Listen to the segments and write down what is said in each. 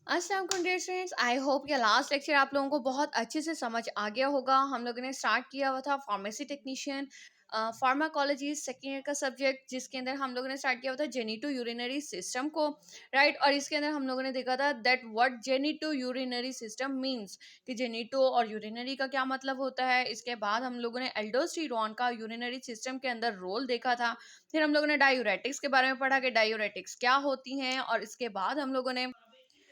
अस्सलाम वालेकुम dear students, I hope कि लास्ट लेक्चर आप लोगों को बहुत अच्छे से समझ आ गया होगा। हम लोगों ने स्टार्ट किया हुआ था pharmacy technician pharmacology second year का सब्जेक्ट, जिसके अंदर हम लोगों ने स्टार्ट किया हुआ था जेनिटो यूरिनरी सिस्टम को, राइट। और इसके अंदर हम लोगों ने देखा था that what genito urinary system means, कि जेनिटो और यूरिनरी का क्या मतलब होता है। इसके बाद हम लोगों ने एल्डोस्टेरॉन का यूरिनरी सिस्टम के अंदर रोल देखा था। फिर हम लोगों ने डायूरेटिक्स के बारे में पढ़ा कि डायूरेटिक्स क्या होती हैं, और इसके बाद हम लोगों ने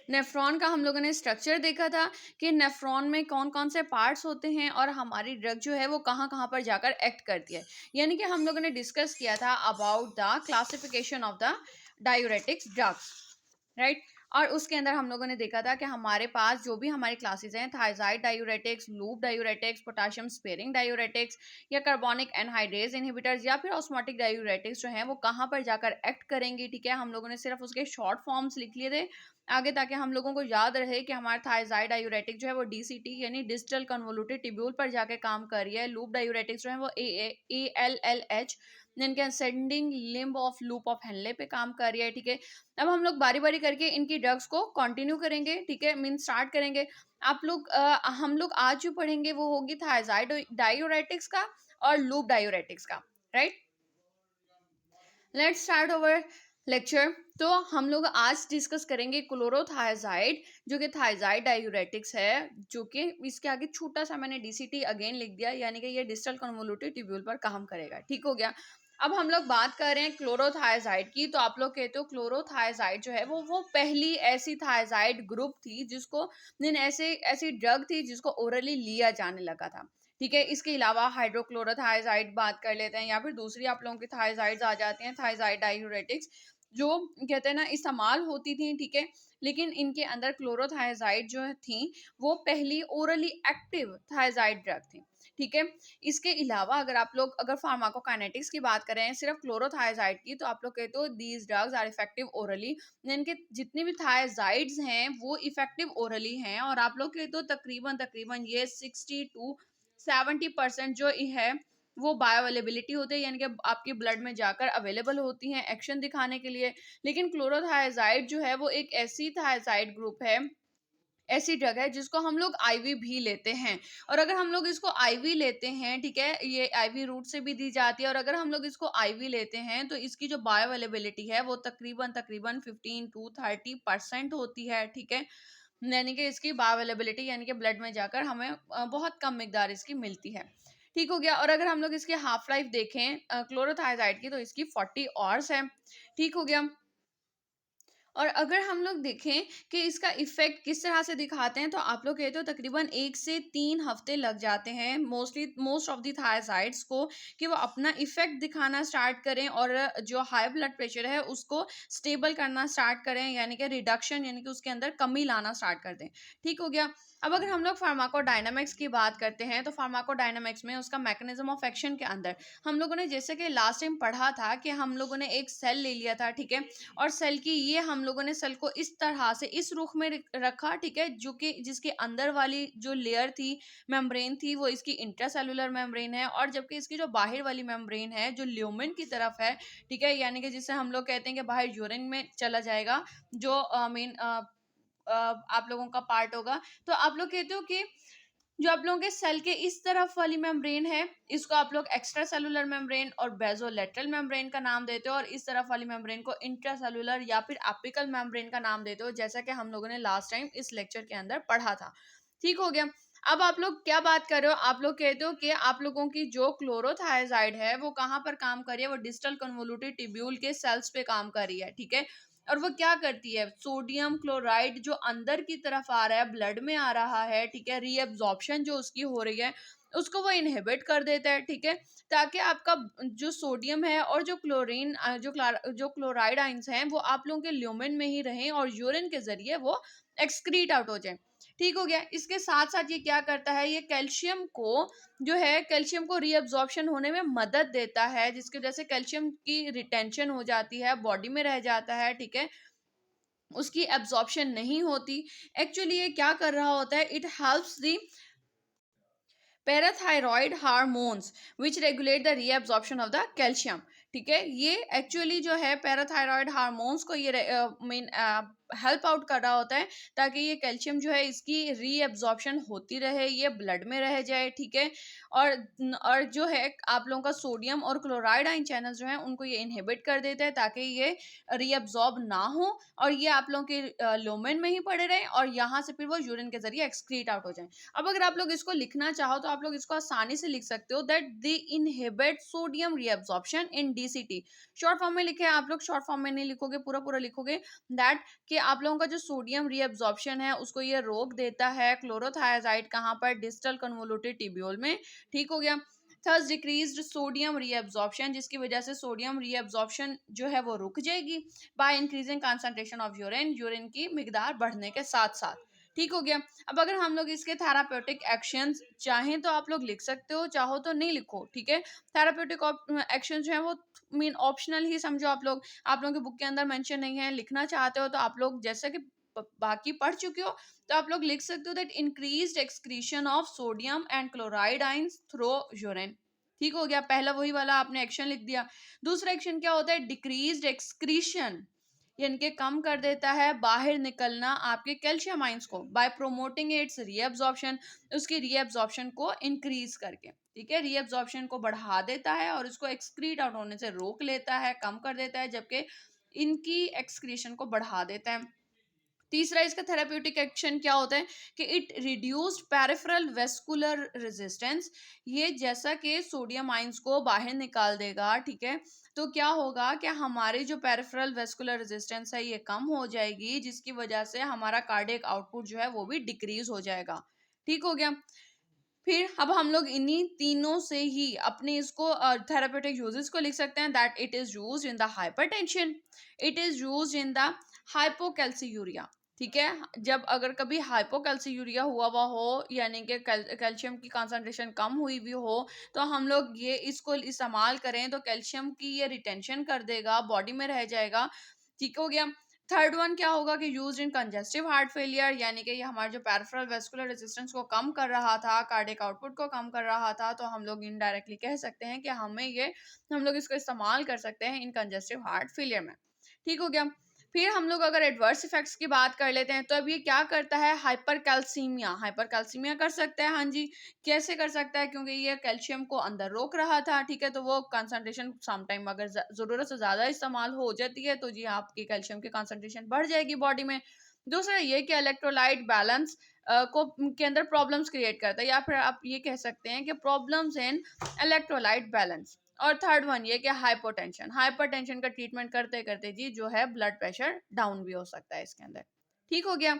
नेफ्रॉन का हम लोगों ने स्ट्रक्चर देखा था कि नेफ्रॉन में कौन कौन से पार्ट्स होते हैं और हमारी ड्रग जो है वो कहाँ कहाँ पर जाकर एक्ट करती है। यानी कि हम लोगों ने डिस्कस किया था about the classification of the diuretics drugs, right. और उसके अंदर हम लोगों ने देखा था कि हमारे पास जो भी हमारी क्लासेस हैं, thiazide diuretics, loop diuretics, potassium sparing diuretics, या कार्बोनिक एनहाइड्रेज इनहिबिटर्स, या फिर ऑस्मोटिक डायूरेटिक्स जो हैं वो कहाँ पर जाकर एक्ट करेंगी। ठीक है, हम लोगों ने सिर्फ उसके शॉर्ट फॉर्म्स लिख लिए थे आगे, ताकि हम लोगों को याद रहे कि हमारा थायजाइड डायूरेटिक जो है वो डीसीटी यानी डिस्टल कन्वोल्यूटेड टिब्यूल पर जाके काम कर रही है। लूप डायूरेटिक्स जो है वो ALLH जिनके ascending limb of loop of Henley पे काम कर रही है। ठीक है, अब हम लोग बारी बारी करके इनकी ड्रग्स को कंटिन्यू करेंगे। ठीक है, मीन स्टार्ट करेंगे। आप लोग हम लोग आज जो पढ़ेंगे वो होगी थायजाइड डायूरेटिक्स का और लूप डायूरेटिक्स का, right. Let's start over lecture. तो हम लोग आज डिस्कस करेंगे क्लोरोथायजाइड, जो कि थायजाइड डायूरेटिक्स है, जो कि इसके आगे छोटा सा मैंने डीसीटी अगेन लिख दिया, यानी कि ये डिस्टल कन्वोल्यूटेड ट्यूब्यूल पर काम करेगा। ठीक हो गया। अब हम लोग बात कर रहे हैं क्लोरोथायजाइड की। तो आप लोग कहते हो क्लोरोथायजाइड जो है वो पहली ऐसी थायजाइड ग्रुप थी जिसको ऐसे ऐसी ड्रग थी जिसको ओरली लिया जाने लगा था। ठीक है, इसके अलावा हाइड्रोक्लोरोथायजाइड बात कर लेते हैं, या फिर दूसरी आप लोगों की थायजाइड्स आ जाती हैं, थायजाइड डायूरेटिक्स, जो कहते हैं ना इस्तेमाल होती थी। ठीक है, लेकिन इनके अंदर क्लोरोथायजाइड जो थी वो पहली ओरली एक्टिव थायजाइड ड्रग थी। ठीक है, इसके अलावा अगर फार्माकोकाइनेटिक्स की बात करें सिर्फ क्लोरोथायजाइड की, तो आप लोग कहते हो these drugs are effective orally. इनके जितने भी थायजाइड्स हैं वो इफेक्टिव ओरली हैं, और आप लोग कहते हो तकरीबन तकरीबन ये 60 to 70% जो है वो बायोअवेलेबिलिटी होती है, यानी कि आपके ब्लड में जाकर अवेलेबल होती हैं एक्शन दिखाने के लिए। लेकिन क्लोरोथायजाइड जो है वो एक ऐसी थायजाइड ग्रुप है, ऐसी ड्रग है जिसको हम लोग आईवी भी लेते हैं। और अगर हम लोग इसको आईवी लेते हैं, ठीक है, ये आईवी रूट से भी दी जाती है, और अगर हम लोग इसको आईवी लेते हैं तो इसकी जो बायोअवेलेबिलिटी है वो तकरीबन तकरीबन 15 to 30% होती है। ठीक है, यानी कि इसकी बायोअवेलेबिलिटी यानी कि ब्लड में जाकर हमें बहुत कम मिकदार इसकी मिलती है। ठीक हो गया। और अगर हम लोग इसकी हाफ लाइफ देखें क्लोरोथायजाइड की, तो इसकी 40 आवर्स है। ठीक हो गया। और अगर हम लोग देखें कि इसका इफेक्ट किस तरह से दिखाते हैं, तो आप लोग कहते हो तकरीबन 1 से 3 हफ्ते लग जाते हैं मोस्ट ऑफ दी थायराइड्स को, कि वो अपना इफेक्ट दिखाना स्टार्ट करें और जो हाई ब्लड प्रेशर है उसको स्टेबल करना स्टार्ट करें, यानी कि रिडक्शन यानी कि उसके अंदर कमी लाना स्टार्ट कर दें। ठीक हो गया। अब अगर हम लोग फार्माकोडायनामिक्स की बात करते हैं, तो फार्माकोडायनामिक्स में उसका मैकेनिज्म ऑफ एक्शन के अंदर हम लोगों ने जैसे कि लास्ट टाइम पढ़ा था कि हम लोगों ने एक सेल ले लिया था। ठीक है, और सेल की ये हम लोगों ने सेल को इस तरह से इस रुख में रखा। ठीक है, जो कि जिसके अंदर वाली जो लेयर थी, मेम्ब्रेन थी, वो इसकी इंट्रासेलुलर मेम्ब्रेन है, और जबकि इसकी जो बाहर वाली मेम्ब्रेन है जो ल्यूमेन की तरफ है। ठीक है, यानी कि जिसे हम लोग कहते हैं कि बाहर यूरिन में चला जाएगा, जो मेन आप लोगों का पार्ट होगा। तो आप लोग कहते हो कि जो आप लोगों के सेल के इस तरफ वाली मेम्ब्रेन है, इसको आप लोग एक्स्ट्रा सेलुलर मेम्ब्रेन और बेजोलेटरल मेम्ब्रेन का नाम देते हो, और इस तरफ वाली मेम्ब्रेन को इंट्रासेलुलर या फिर एपिकल मेम्ब्रेन का नाम देते हो, जैसा कि हम लोगों ने लास्ट टाइम इस लेक्चर के अंदर पढ़ा था। ठीक हो गया। अब आप लोग क्या बात कर रहे हो, आप लोग कहते हो कि आप लोगों की जो क्लोरोथायजाइड है वो कहाँ पर काम कर रही है, वो डिस्टल कन्वोल्यूटेड टिब्यूल के सेल्स पे काम कर रही है। ठीक है, और वो क्या करती है, सोडियम क्लोराइड जो अंदर की तरफ आ रहा है, ब्लड में आ रहा है, ठीक है, रीअब्जॉर्प्शन जो उसकी हो रही है उसको वो इनहिबिट कर देता है। ठीक है, ताकि आपका जो सोडियम है और जो क्लोरीन जो क्लोराइड आइंस हैं वो आप लोगों के ल्यूमेन में ही रहें और यूरिन के जरिए वो एक्सक्रीट आउट हो जाए। ठीक हो गया। इसके साथ साथ ये क्या करता है, ये कैल्शियम को रीअब्जॉर्प्शन होने में मदद देता है, जिसकी वजह से कैल्शियम की रिटेंशन हो जाती है, बॉडी में रह जाता है। ठीक है, उसकी एब्जॉर्प्शन नहीं होती। एक्चुअली ये क्या कर रहा होता है, it helps the parathyroid hormones which regulate the reabsorption of the calcium. ठीक है, ये एक्चुअली जो है पैराथायरॉयड हार्मोन्स को ये हेल्प आउट कर रहा होता है, ताकि ये कैल्शियम जो है इसकी रीएब्जॉर्प्शन होती रहे, ये ब्लड में रह जाए, ठीक है। और जो है आप लोगों का सोडियम और क्लोराइड आयन चैनल जो है उनको ये इनहिबिट कर देता है, ताकि ये रीअब्जॉर्ब ना हो और ये आप लोगों के लोमेन में ही पड़े रहे और यहाँ से फिर वो यूरिन के जरिए एक्सक्रीट आउट हो जाए। अब अगर आप लोग इसको लिखना चाहो तो आप लोग इसको आसानी से लिख सकते हो that they inhibit sodium reabsorption in DCT. Short form में लिखे, आप लोग शॉर्ट फॉर्म में नहीं लिखोगे, पूरा पूरा लिखोगे दैट कि आप लोगों का जो सोडियम रीअब्जॉर्प्शन है उसको ये रोक देता है क्लोरोथायाजाइड कहाँ पर, डिस्टल कन्वोलुटेड टिब्यूल में, ठीक हो गया। थर्स डिक्रीज्ड सोडियम रीअब्जॉर्प्शन, जिसकी वजह से सोडियम रीअब्जॉर्प्शन जो है वो रुक जाएगी by increasing concentration of urine, urine की मिकदार बढ़ने के साथ साथ, ठीक हो गया। अब अगर हम लोग इसके थेराप्यूटिक एक्शंस चाहें तो आप लोग लिख सकते हो, चाहो तो नहीं लिखो, ठीक है। थेराप्यूटिक एक्शन जो है वो मीन ऑप्शनल ही समझो आप लोगों की बुक के अंदर मेंशन नहीं है, लिखना चाहते हो तो आप लोग जैसे कि बाकी पढ़ चुके हो तो आप लोग लिख सकते हो that increased excretion of sodium and chloride ions through urine, ठीक हो गया। पहला वही वाला आपने एक्शन लिख दिया। दूसरा एक्शन क्या होता है, डिक्रीज्ड एक्सक्रीशन, यानी कि कम कर देता है बाहर निकलना आपके कैल्शियम आयंस को बाय प्रोमोटिंग इट्स रीअब्जॉर्प्शन, उसकी रीअब्जॉर्प्शन को इंक्रीज करके, ठीक है, रीअब्जॉर्प्शन को बढ़ा देता है और उसको एक्सक्रीट आउट होने से रोक लेता है, कम कर देता है, जबकि इनकी एक्सक्रीशन को बढ़ा देता है। तीसरा इसका थेराप्यूटिक एक्शन क्या होता है कि it reduced peripheral vascular resistance, ये जैसा कि सोडियम आयंस को बाहर निकाल देगा, ठीक है, तो क्या होगा कि हमारी जो पेरिफेरल वेस्कुलर रेजिस्टेंस है ये कम हो जाएगी, जिसकी वजह से हमारा कार्डियक आउटपुट जो है वो भी डिक्रीज हो जाएगा, ठीक हो गया। फिर अब हम लोग इन्हीं तीनों से ही अपने इसको थेराप्यूटिक यूजेस को लिख सकते हैं that it is used in the hypertension, it is used in the hypocalciuria, ठीक है। जब अगर कभी हाइपोकैल्सियूरिया हुआ हो यानी कि कैल्शियम की कंसंट्रेशन कम हुई भी हो तो हम लोग ये इसको इस्तेमाल करें तो कैल्शियम की ये रिटेंशन कर देगा, बॉडी में रह जाएगा, ठीक हो गया। थर्ड वन क्या होगा कि used in congestive heart failure, यानी कि ये हमारे जो पेरिफेरल वेस्कुलर रेजिस्टेंस को कम कर रहा था, कार्डियक आउटपुट को कम कर रहा था, तो हम लोग इनडायरेक्टली कह सकते हैं कि हम लोग इसको इस्तेमाल कर सकते हैं इन कंजेस्टिव हार्ट फेलियर में, ठीक हो गया। फिर हम लोग अगर एडवर्स इफेक्ट्स की बात कर लेते हैं तो अब ये क्या करता है, हाइपरकैल्सीमिया कर सकता है, हाँ जी। कैसे कर सकता है, क्योंकि ये कैल्शियम को अंदर रोक रहा था, ठीक है, तो वो कंसंट्रेशन समटाइम अगर जरूरत से ज्यादा इस्तेमाल हो जाती है तो जी आपकी कैल्शियम की कंसंट्रेशन बढ़ जाएगी बॉडी में। दूसरा ये कि इलेक्ट्रोलाइट बैलेंस को के अंदर प्रॉब्लम्स क्रिएट करता है, या फिर आप ये कह सकते हैं कि प्रॉब्लम्स इन इलेक्ट्रोलाइट बैलेंस। और थर्ड वन ये कि हाइपरटेंशन का ट्रीटमेंट करते करते जी जो है ब्लड प्रेशर डाउन भी हो सकता है इसके अंदर, ठीक हो गया।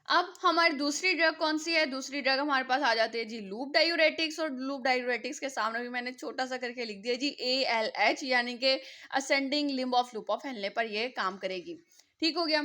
अब हमारी दूसरी ड्रग कौन सी है, दूसरी ड्रग हमारे पास आ जाती है जी लूप डायूरेटिक्स, और लूप डायूरेटिक्स के सामने भी मैंने छोटा सा करके लिख दिया जी ALH, यानी कि ascending limb of loop of Henley पर ये काम करेगी, ठीक हो गया।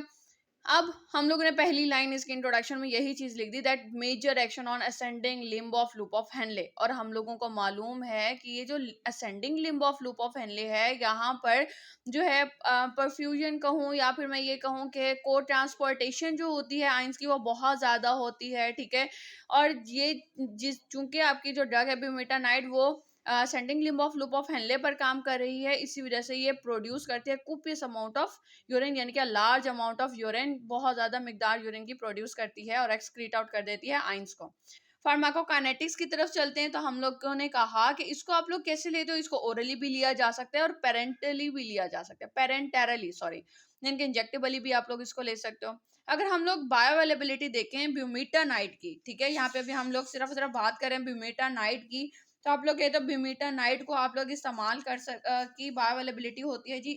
अब हम लोगों ने पहली लाइन इसके इंट्रोडक्शन में यही चीज लिख दी that major action on ascending limb of loop of Henle, और हम लोगों को मालूम है कि ये जो ascending limb of loop of Henle है यहाँ पर जो है परफ्यूजन कहूँ या फिर मैं ये कहूँ कि को ट्रांसपोर्टेशन जो होती है आइंस की वो बहुत ज़्यादा होती है, ठीक है। और ये जिस चूंकि आपकी जो ड्रग है ब्यूमेटानाइड वो sending limb of loop of Henley पर काम कर रही है, इसी वजह से ये प्रोड्यूस करती है कुपियस अमाउंट ऑफ यूरिन, यानी कि लार्ज अमाउंट ऑफ यूरिन, बहुत ज्यादा मिकदार यूरिन की प्रोड्यूस करती है और एक्सक्रीट आउट कर देती है आइंस को। फार्माकोकाइनेटिक्स की तरफ चलते हैं तो हम लोगों ने कहा कि इसको आप लोग कैसे लेते हो, इसको ओरली भी लिया जा सकता है और पेरेंटली भी लिया जा सकता है, पेरेंटरली सॉरी, यानी कि इंजेक्टेबली भी आप लोग इसको ले सकते हो। अगर हम लोग बायो अवेलेबिलिटी देखें ब्यूमेटानाइड की, ठीक है, यहाँ पे भी हम लोग सिर्फ बात करें ब्यूमेटानाइड की, तो आप लोग ये तो ब्यूमेटानाइड को आप लोग इस्तेमाल की बायो अवेलेबिलिटी होती है जी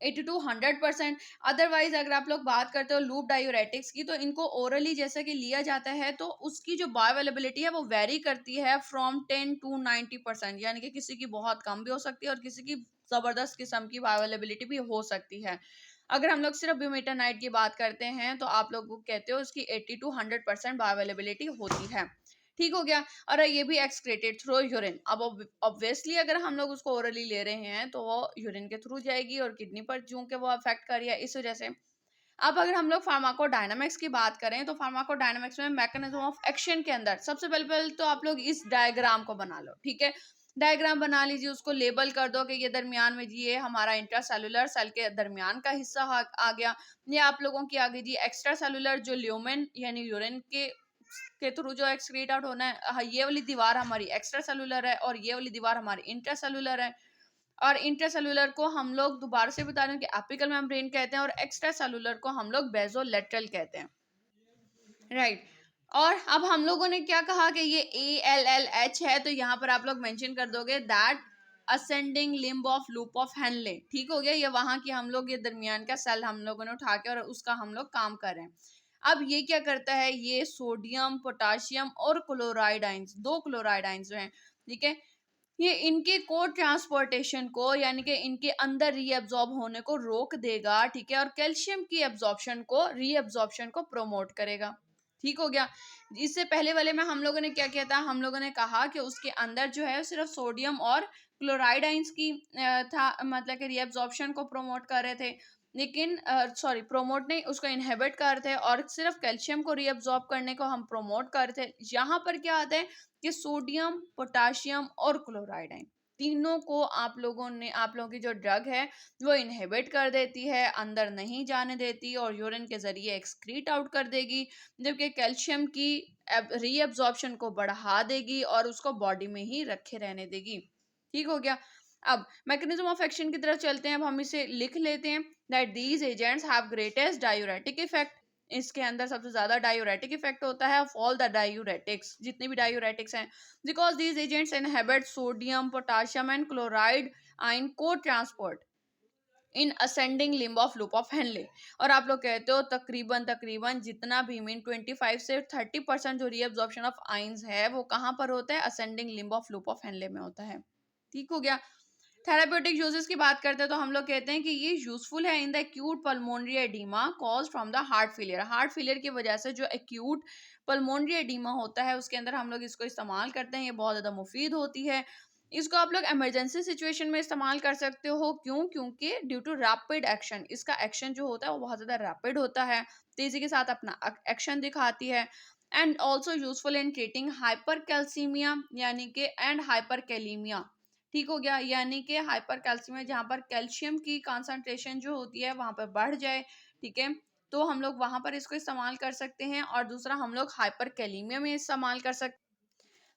80 to 100%। अदरवाइज अगर आप लोग बात करते हो लूप डायूरेटिक्स की तो इनको ओरली जैसे कि लिया जाता है तो उसकी जो बायो अवेलेबिलिटी है वो वेरी करती है फ्रॉम 10 to 90%, यानी कि किसी की बहुत कम भी हो सकती है और किसी की जबरदस्त किस्म की बायो अवेलेबिलिटी भी हो सकती है। अगर हम लोग सिर्फ ब्यूमेटानाइड की बात करते हैं तो आप लोग कहते हो इसकी 80 to 100% बायो अवेलेबिलिटी होती है, ठीक हो गया। और ये भी एक्सक्रेटेड थ्रू यूरिन, अब ऑब्वियसली अगर हम लोग उसको ओरली ले रहे हैं तो वो यूरिन के थ्रू जाएगी और किडनी पर चूंकि वो अफेक्ट कर रही है इस वजह से। अब अगर हम लोग फार्माकोडायनामिक्स की बात करें तो फार्माकोडायनामिक्स में मैकेनिज्म ऑफ एक्शन के अंदर सबसे पहले तो आप लोग इस डायग्राम को बना लो, ठीक है। डायग्राम बना लीजिए, उसको लेबल कर दो कि ये दरमियान में जी ये हमारा इंट्रासेलुलर सेल के दरमियान का हिस्सा आ गया। ये आप लोगों की आ गई जी एक्स्ट्रा सेलुलर, जो ल्यूमेन यानी यूरिन के थ्रू जो एक्सक्रीट आउट होना है, ये वाली दीवार हमारी एक्स्ट्रा सेलुलर है और ये वाली दीवार हमारी इंट्रासेलुलर है। और इंट्रासेलुलर को हम लोग दोबारा से बता रहे हैं कि एपिकल मेम्ब्रेन कहते हैं और एक्स्ट्रा सेलुलर को हम लोग बेसोलेटरल कहते हैं, राइट। और अब हम लोगों ने क्या कहा कि ये ALLH है, तो यहाँ पर आप लोग मेंशन कर दोगे that ascending limb of loop of Henley. ठीक हो गया, ये वहां की हम लोग ये दरमियान का सेल हम लोगों ने उठा के और उसका हम लोग काम कर रहे हैं। अब ये क्या करता है, ये सोडियम पोटाशियम और क्लोराइड आइंस, दो क्लोराइड आइंस जो हैं, ठीक है, ये इनके को ट्रांसपोर्टेशन को यानी कि इनके अंदर रीअब्जॉर्ब होने को रोक देगा, ठीक है, और कैल्शियम की एब्जॉर्प्शन को रीअब्जॉर्प्शन को प्रमोट करेगा। ठीक हो गया। इससे पहले वाले में हम लोगों ने क्या किया था, हम लोगों ने कहा कि उसके अंदर जो है सिर्फ सोडियम और क्लोराइड आइंस की था, मतलब कि रीअब्जॉर्प्शन को प्रमोट कर रहे थे, लेकिन सॉरी प्रोमोट नहीं, उसको इनहेबिट कर रहे थे, और सिर्फ कैल्शियम को रीअब्जॉर्ब करने को हम प्रमोट कर रहे थे। यहाँ पर क्या आता है कि सोडियम पोटाशियम और क्लोराइड आयन तीनों को आप लोगों की जो ड्रग है वो इनहिबिट कर देती है, अंदर नहीं जाने देती और यूरिन के जरिए एक्सक्रीट आउट कर देगी, जबकि कैल्शियम की रीअब्जॉर्प्शन को बढ़ा देगी और उसको बॉडी में ही रखे रहने देगी। ठीक हो गया। अब मैकेनिज्म ऑफ एक्शन की तरफ चलते हैं, अब हम इसे लिख लेते हैं that these agents have greatest diuretic effect. इसके अंदर सबसे ज्यादा डायूरेटिक इफेक्ट होता है ऑफ ऑल द डायूरेटिक्स, जितने भी डायूरेटिक्स हैं, because these agents inhibit sodium potassium and chloride ion को transport in ascending limb of loop of Henle. और आप लोग कहते हो तकरीबन तकरीबन जितना भी मीन 25 से 30% जो रीअब्जॉर्प्शन ऑफ आइंस है वो कहाँ पर होता है, ascending limb of loop of Henley में होता है। ठीक हो गया। थेराप्यूटिक यूजेस की बात करते हैं तो हम लोग कहते हैं कि ये यूजफुल है in the acute pulmonary oedema cause from the heart failure. Heart failure की वजह से जो एक्यूट पल्मोनरी एडीमा होता है उसके अंदर हम लोग इसको इस्तेमाल करते हैं, ये बहुत ज़्यादा मुफीद होती है। इसको आप लोग इमरजेंसी सिचुएशन में इस्तेमाल कर सकते हो, क्यों, क्योंकि ड्यू टू रैपिड एक्शन, इसका एक्शन जो होता है वो बहुत ज़्यादा रैपिड होता है, तेज़ी के साथ अपना एक्शन दिखाती है। And also useful in treating hyper calcaemia यानी कि एंड हाइपर कैलीमिया। ठीक हो गया, यानी कि हाइपर कैल्सीमिया जहाँ पर कैल्शियम की कॉन्सेंट्रेशन जो होती है वहाँ पर बढ़ जाए, ठीक है, तो हम लोग वहाँ पर इसको इस्तेमाल कर सकते हैं। और दूसरा हम लोग हाइपर कैलीमिया में इस्तेमाल कर सकते,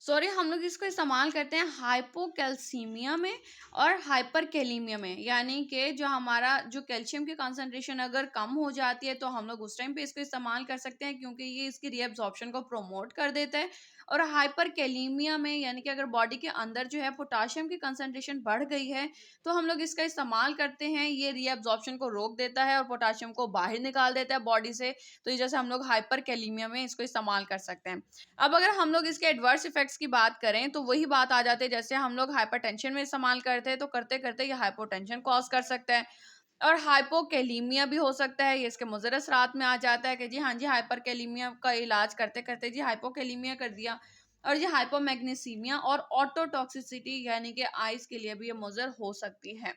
सॉरी हम लोग इसको इस्तेमाल करते हैं हाइपोकैल्सीमिया में और हाइपरकैलीमिया में, यानी कि जो हमारा जो कैल्शियम की कंसंट्रेशन अगर कम हो जाती है तो हम लोग उस टाइम पे इसको इस्तेमाल कर सकते हैं, क्योंकि ये इसकी रीअब्जॉर्प्शन को प्रोमोट कर देता है। और हाइपरकैलीमिया में यानी कि अगर बॉडी के अंदर जो है पोटाशियम की कंसंट्रेशन बढ़ गई है तो हम लोग इसका इस्तेमाल करते हैं, ये रीअब्जॉर्प्शन को रोक देता है और पोटाशियम को बाहर निकाल देता है बॉडी से, तो ये जैसे हम लोग हाइपरकैलीमिया में इसको इस्तेमाल कर सकते हैं। अब अगर हम लोग इसके एडवर्स इफेक्ट्स की बात करें तो वही बात आ जाती है जैसे हम लोग हाइपरटेंशन में इस्तेमाल करते हैं, तो करते करते ये हाइपोटेंशन कॉज कर सकता है और हाइपोकैलीमिया भी हो सकता है, ये इसके मुज़र असरात में आ जाता है कि जी हाँ जी हाइपरकैलीमिया का इलाज करते करते जी हाइपोकैलीमिया कर दिया। और ये हाइपोमैग्नीसीमिया और ऑटोटॉक्सिसिटी यानी कि आइस के लिए भी ये मुज़र हो सकती है।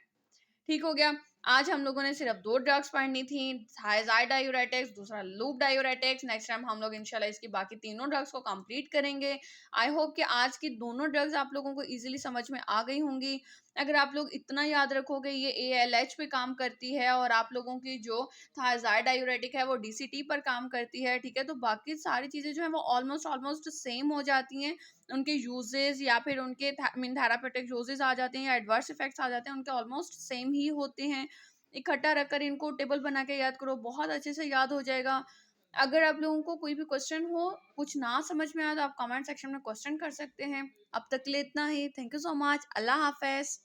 ठीक हो गया। आज हम लोगों ने सिर्फ 2 ड्रग्स पढ़नी थी, थायज़ाइड डायूरेटिक्स, दूसरा लूप डायूरेटिक्स। नेक्स्ट टाइम हम लोग इंशाल्लाह इसकी बाकी तीनों ड्रग्स को कंप्लीट करेंगे। आई होप कि आज की दोनों ड्रग्स आप लोगों को इजीली समझ में आ गई होंगी। अगर आप लोग इतना याद रखोगे ये ALH पे काम करती है और आप लोगों की जो थायज़ाइड डायूरेटिक है वो DCT पर काम करती है, ठीक है, तो बाकी सारी चीज़ें जो हैं वो ऑलमोस्ट ऑलमोस्ट सेम हो जाती हैं। उनके यूजेस या फिर उनके मीन थेरापेटिक यूजेस आ जाते हैं या एडवर्स इफेक्ट्स आ जाते हैं, उनके ऑलमोस्ट सेम ही होते हैं। इकट्ठा रखकर इनको टेबल बना के याद करो, बहुत अच्छे से याद हो जाएगा। अगर आप लोगों को कोई भी क्वेश्चन हो, कुछ ना समझ में आए तो आप कमेंट सेक्शन में क्वेश्चन कर सकते हैं। अब तक के लिए इतना ही। Thank you so much. अल्लाह हाफिज।